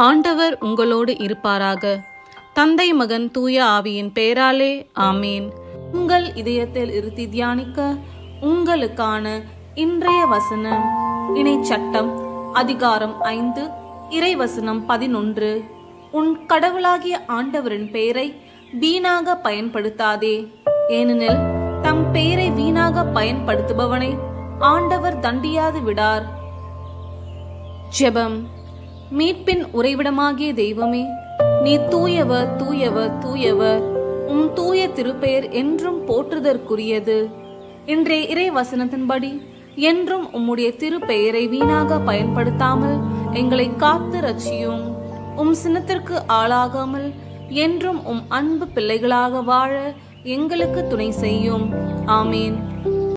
ஆண்டவர் உங்களோடு இருப்பாராக. தந்தை, மகன், தூய ஆவியின் பெயராலே ஆமேன். உங்கள் இதயத்தில் இருத்தி தியானிக்க உங்களுக்கான இன்றைய வசனம் இணைச்சட்டம் அதிகாரம் 5 இறைவசனம் 11. உன் கடவுளாகிய ஆண்டவரின் பெயரை வீணாக பயன்படுத்தாதே, ஏனெனில் தம் பெயரை வீணாக பயன்படுத்துபவனை ஆண்டவர் தண்டியாது விடார். ஜெபம். மீட்பின் உறைவிடமாகிய தெய்வமே, நீ தூயவர், தூயவர், தூயவர். உம் தூய திருப்பெயர் என்றும் போற்றுதற்குரியது. இன்றைய இறை வசனத்தின்படி என்றும் உம்முடைய திருப்பெயரை வீணாக பயன்படுத்தாமல் எங்களை காத்து ரட்சியும். உம் சினத்திற்கு ஆளாகாமல் என்றும் உம் அன்பு பிள்ளைகளாக வாழ எங்களுக்கு துணை செய்யும். ஆமேன்.